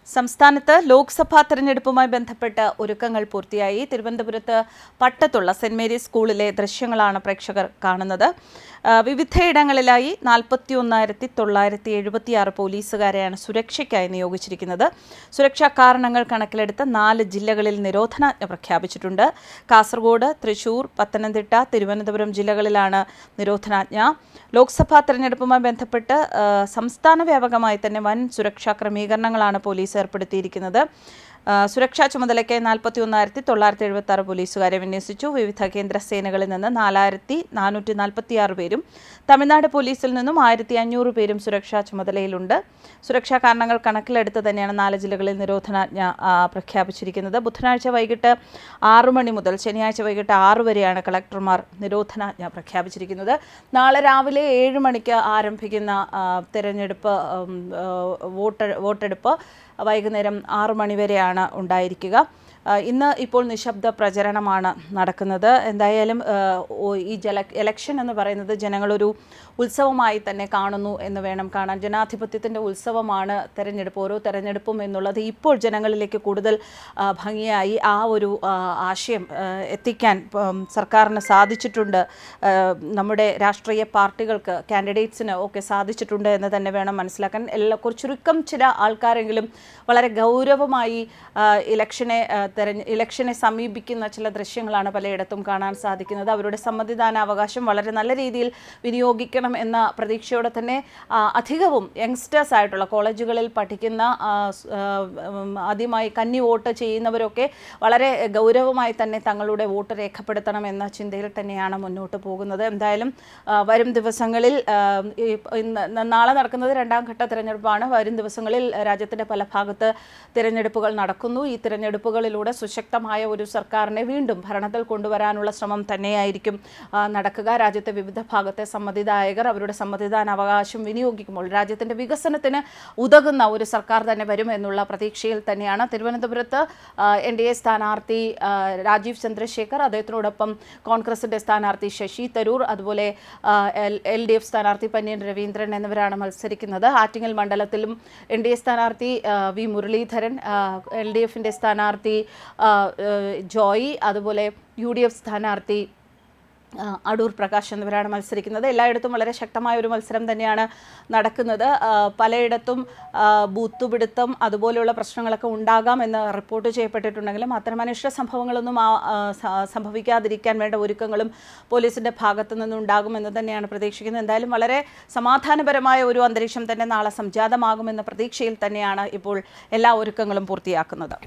സംസ്ഥാനത്ത് ലോക്സഭാ തെരഞ്ഞെടുപ്പുമായി ബന്ധപ്പെട്ട് ഒരുക്കങ്ങൾ പൂർത്തിയായി. തിരുവനന്തപുരത്ത് പട്ടത്തുള്ള സെന്റ് മേരീസ് സ്കൂളിലെ ദൃശ്യങ്ങളാണ് പ്രേക്ഷകർ കാണുന്നത്. വിവിധയിടങ്ങളിലായി 41,976 പോലീസുകാരെയാണ് സുരക്ഷയ്ക്കായി നിയോഗിച്ചിരിക്കുന്നത്. സുരക്ഷാ കാരണങ്ങൾ കണക്കിലെടുത്ത് 4 ജില്ലകളിൽ നിരോധനാജ്ഞ പ്രഖ്യാപിച്ചിട്ടുണ്ട്. കാസർഗോഡ്, തൃശൂർ, പത്തനംതിട്ട, തിരുവനന്തപുരം ജില്ലകളിലാണ് നിരോധനാജ്ഞ. ലോക്സഭാ തെരഞ്ഞെടുപ്പുമായി ബന്ധപ്പെട്ട് സംസ്ഥാന വ്യാപകമായി തന്നെ വൻ സുരക്ഷാ ക്രമീകരണങ്ങളാണ് പോലീസ് ഏർപ്പെടുത്തിയിരിക്കുന്നത്. സുരക്ഷാ ചുമതലയ്ക്ക് 41,976 പോലീസുകാരെ വിന്യസിച്ചു. വിവിധ കേന്ദ്ര സേനകളിൽ നിന്ന് 4,446 പേരും തമിഴ്നാട് പോലീസിൽ നിന്നും 1,500 പേരും സുരക്ഷാ ചുമതലയിലുണ്ട്. സുരക്ഷാ കാരണങ്ങൾ കണക്കിലെടുത്ത് തന്നെയാണ് 4 ജില്ലകളിൽ നിരോധനാജ്ഞ പ്രഖ്യാപിച്ചിരിക്കുന്നത്. ബുധനാഴ്ച വൈകിട്ട് 6 മണി മുതൽ ശനിയാഴ്ച വൈകിട്ട് 6 വരെയാണ് കളക്ടർമാർ നിരോധനാജ്ഞ പ്രഖ്യാപിച്ചിരിക്കുന്നത്. നാളെ രാവിലെ 7 മണിക്ക് ആരംഭിക്കുന്ന തെരഞ്ഞെടുപ്പ് വോട്ടെടുപ്പ് വൈകുന്നേരം 6 മണി വരെയാണ് ഉണ്ടായിരിക്കുക. ഇന്ന് ഇപ്പോൾ നിശബ്ദ പ്രചരണമാണ് നടക്കുന്നത്. എന്തായാലും ഈ ഇലക്ഷൻ എന്ന് പറയുന്നത് ജനങ്ങളൊരു ഉത്സവമായി തന്നെ കാണുന്നു എന്ന് വേണം കാണാൻ. ജനാധിപത്യത്തിൻ്റെ ഉത്സവമാണ് തെരഞ്ഞെടുപ്പ്, ഓരോ തെരഞ്ഞെടുപ്പും എന്നുള്ളത് ഇപ്പോൾ ജനങ്ങളിലേക്ക് കൂടുതൽ ഭംഗിയായി ആ ഒരു ആശയം എത്തിക്കാൻ സർക്കാരിന് സാധിച്ചിട്ടുണ്ട്. നമ്മുടെ രാഷ്ട്രീയ പാർട്ടികൾക്ക്, കാൻഡിഡേറ്റ്സിന് ഒക്കെ സാധിച്ചിട്ടുണ്ട് എന്ന് തന്നെ വേണം മനസ്സിലാക്കാൻ. ചുരുക്കം ചില ആൾക്കാരെങ്കിലും വളരെ ഗൗരവമായി ഇലക്ഷനെ സമീപിക്കുന്ന ചില ദൃശ്യങ്ങളാണ് പലയിടത്തും കാണാൻ സാധിക്കുന്നത്. അവരുടെ സമ്മതിദാനാവകാശം വളരെ നല്ല രീതിയിൽ വിനിയോഗിക്കണം എന്ന പ്രതീക്ഷയോടെ തന്നെ അധികവും യങ്സ്റ്റേഴ്സ് ആയിട്ടുള്ള കോളേജുകളിൽ പഠിക്കുന്ന ആദ്യമായി കന്നി വോട്ട് ചെയ്യുന്നവരൊക്കെ വളരെ ഗൗരവമായി തന്നെ തങ്ങളുടെ വോട്ട് രേഖപ്പെടുത്തണം എന്ന ചിന്തയിൽ തന്നെയാണ് മുന്നോട്ട് പോകുന്നത്. എന്തായാലും വരും ദിവസങ്ങളിൽ നാളെ നടക്കുന്നത് 2ാം ഘട്ട തിരഞ്ഞെടുപ്പാണ്. വരും ദിവസങ്ങളിൽ രാജ്യത്തിൻ്റെ പല ഭാഗത്ത് തിരഞ്ഞെടുപ്പുകൾ നടക്കുന്നു. ഈ തിരഞ്ഞെടുപ്പുകളിലൂടെ സുശക്തമായ ഒരു സർക്കാരിനെ വീണ്ടും ഭരണത്തിൽ കൊണ്ടുവരാനുള്ള ശ്രമം തന്നെയായിരിക്കും നടക്കുക. രാജ്യത്തെ വിവിധ ഭാഗത്തെ സമ്മതിദായകർ അവരുടെ സമ്മതിദാനാവകാശം വിനിയോഗിക്കുമ്പോൾ രാജ്യത്തിൻ്റെ വികസനത്തിന് ഉതകുന്ന ഒരു സർക്കാർ തന്നെ വരും എന്നുള്ള പ്രതീക്ഷയിൽ തന്നെയാണ്. തിരുവനന്തപുരത്ത് NDA സ്ഥാനാർത്ഥി രാജീവ് ചന്ദ്രശേഖർ, അദ്ദേഹത്തിനോടൊപ്പം കോൺഗ്രസിൻ്റെ സ്ഥാനാർത്ഥി ശശി തരൂർ, അതുപോലെ LDF സ്ഥാനാർത്ഥി പന്ന്യൻ രവീന്ദ്രൻ എന്നിവരാണ് മത്സരിക്കുന്നത്. ആറ്റിങ്ങൽ മണ്ഡലത്തിലും NDA സ്ഥാനാർത്ഥി V മുരളീധരൻ, LDFിൻ്റെ സ്ഥാനാർത്ഥി ജോയി, അതുപോലെ UDF സ്ഥാനാർത്ഥി അടൂർ പ്രകാശ് എന്നിവരാണ് മത്സരിക്കുന്നത്. എല്ലായിടത്തും വളരെ ശക്തമായ ഒരു മത്സരം തന്നെയാണ് നടക്കുന്നത്. പലയിടത്തും ബൂത്തുപിടുത്തം അതുപോലെയുള്ള പ്രശ്നങ്ങളൊക്കെ ഉണ്ടാകാമെന്ന് റിപ്പോർട്ട് ചെയ്യപ്പെട്ടിട്ടുണ്ടെങ്കിലും അത്തരം അനിഷ്ട സംഭവങ്ങളൊന്നും സംഭവിക്കാതിരിക്കാൻ വേണ്ട ഒരുക്കങ്ങളും പോലീസിൻ്റെ ഭാഗത്തു നിന്നുണ്ടാകുമെന്ന് തന്നെയാണ് പ്രതീക്ഷിക്കുന്നത്. എന്തായാലും വളരെ സമാധാനപരമായ ഒരു അന്തരീക്ഷം തന്നെ നാളെ സംജാതമാകുമെന്ന പ്രതീക്ഷയിൽ തന്നെയാണ് ഇപ്പോൾ എല്ലാ ഒരുക്കങ്ങളും പൂർത്തിയാക്കുന്നത്.